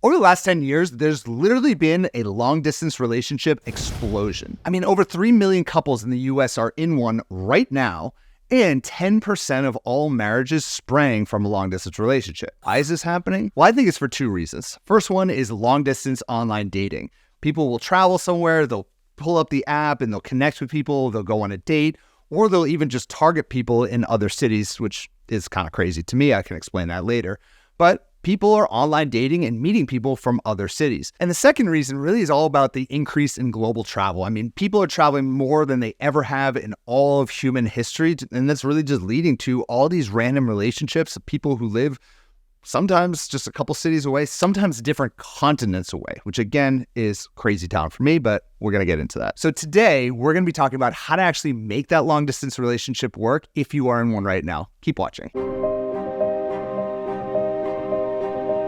Over the last 10 years, there's literally been a long-distance relationship explosion. I mean, over 3 million couples in the US are in one right now, and 10% of all marriages sprang from a long-distance relationship. Why is this happening? Well, I think it's for two reasons. First one is long-distance online dating. People will travel somewhere, they'll pull up the app and they'll connect with people, they'll go on a date, or they'll even just target people in other cities, which is kind of crazy to me. I can explain that later. But people are online dating and meeting people from other cities. And the second reason really is all about the increase in global travel. I mean, people are traveling more than they ever have in all of human history. And that's really just leading to all these random relationships of people who live sometimes just a couple cities away, sometimes different continents away, which again is crazy town for me, but we're going to get into that. So today we're going to be talking about how to actually make that long distance relationship work if you are in one right now. Keep watching.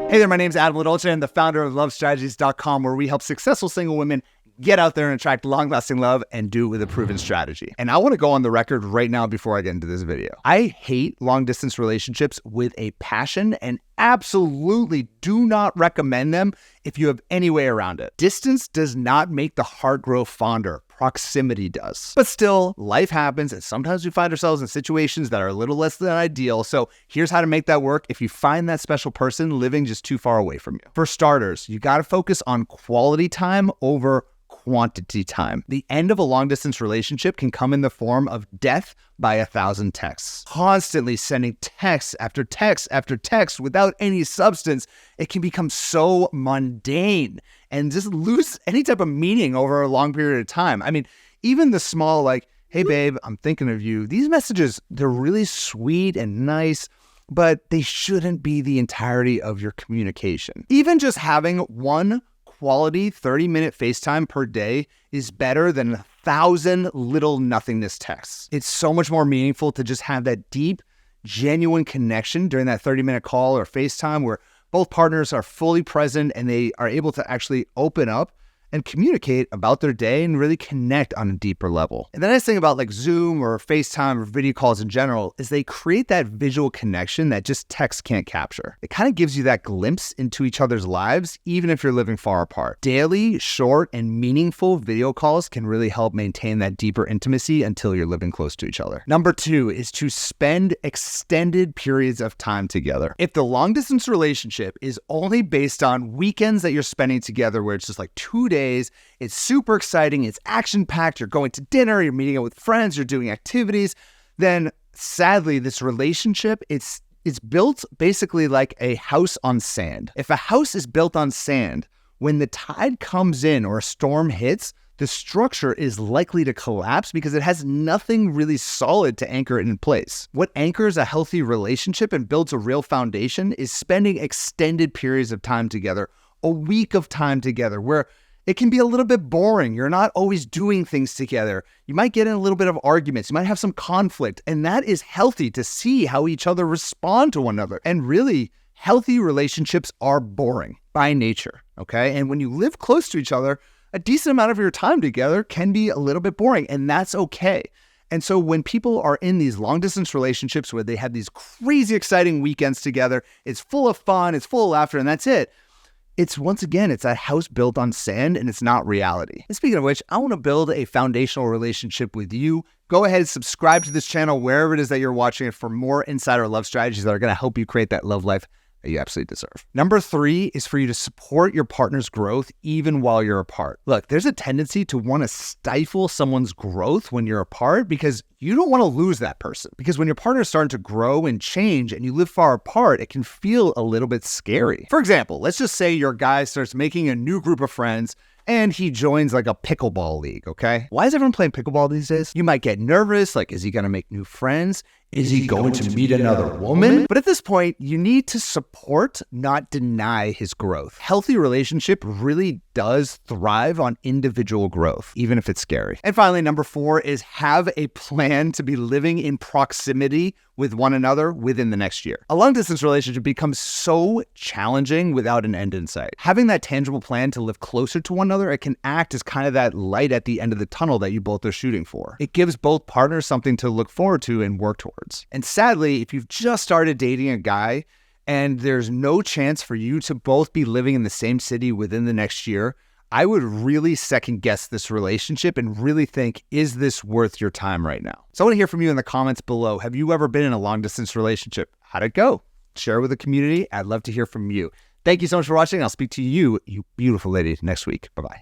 Hey there, my name is Adam Ladolce. I'm the founder of LoveStrategies.com, where we help successful single women get out there and attract long-lasting love and do it with a proven strategy. And I want to go on the record right now before I get into this video. I hate long-distance relationships with a passion and absolutely do not recommend them if you have any way around it. Distance does not make the heart grow fonder. Proximity does. But still, life happens, and sometimes we find ourselves in situations that are a little less than ideal. So here's how to make that work if you find that special person living just too far away from you. For starters, you got to focus on quality time over quantity time. The end of a long-distance relationship can come in the form of death by 1,000 texts. Constantly sending text after text after text without any substance, it can become so mundane and just lose any type of meaning over a long period of time. I mean, even the small like, hey babe, I'm thinking of you. These messages, they're really sweet and nice, but they shouldn't be the entirety of your communication. Even just having one quality 30-minute FaceTime per day is better than 1,000 little nothingness texts. It's so much more meaningful to just have that deep, genuine connection during that 30-minute call or FaceTime where both partners are fully present and they are able to actually open up and communicate about their day and really connect on a deeper level. And the nice thing about like Zoom or FaceTime or video calls in general is they create that visual connection that just text can't capture. It kind of gives you that glimpse into each other's lives, even if you're living far apart. Daily, short, and meaningful video calls can really help maintain that deeper intimacy until you're living close to each other. Number two is to spend extended periods of time together. If the long distance relationship is only based on weekends that you're spending together, where it's just like 2 days, it's super exciting, it's action-packed, you're going to dinner, you're meeting up with friends, you're doing activities, then sadly, this relationship, it's built basically like a house on sand. If a house is built on sand, when the tide comes in or a storm hits, the structure is likely to collapse because it has nothing really solid to anchor it in place. What anchors a healthy relationship and builds a real foundation is spending extended periods of time together, a week of time together, where it can be a little bit boring. You're not always doing things together. You might get in a little bit of arguments. You might have some conflict, and that is healthy to see how each other respond to one another. And really, healthy relationships are boring by nature, okay? And when you live close to each other, a decent amount of your time together can be a little bit boring, and that's okay. And so when people are in these long distance relationships where they have these crazy exciting weekends together, it's full of fun, it's full of laughter, and that's it. It's once again, it's a house built on sand and it's not reality. And speaking of which, I want to build a foundational relationship with you. Go ahead and subscribe to this channel wherever it is that you're watching it for more insider love strategies that are going to help you create that love life that you absolutely deserve. Number three is for you to support your partner's growth even while you're apart. Look, there's a tendency to want to stifle someone's growth when you're apart because you don't want to lose that person. Because when your partner is starting to grow and change and you live far apart, it can feel a little bit scary. For example, let's just say your guy starts making a new group of friends and he joins like a pickleball league, okay? Why is everyone playing pickleball these days? You might get nervous, like, is he gonna make new friends? Is he going to meet another woman? But at this point, you need to support, not deny his growth. Healthy relationship really does thrive on individual growth, even if it's scary. And finally, number four is have a plan to be living in proximity with one another within the next year. A long distance relationship becomes so challenging without an end in sight. Having that tangible plan to live closer to one another, it can act as kind of that light at the end of the tunnel that you both are shooting for. It gives both partners something to look forward to and work towards. And sadly, if you've just started dating a guy and there's no chance for you to both be living in the same city within the next year, I would really second guess this relationship and really think, is this worth your time right now? So I want to hear from you in the comments below. Have you ever been in a long distance relationship? How'd it go? Share with the community. I'd love to hear from you. Thank you so much for watching. I'll speak to you, you beautiful lady, next week. Bye-bye.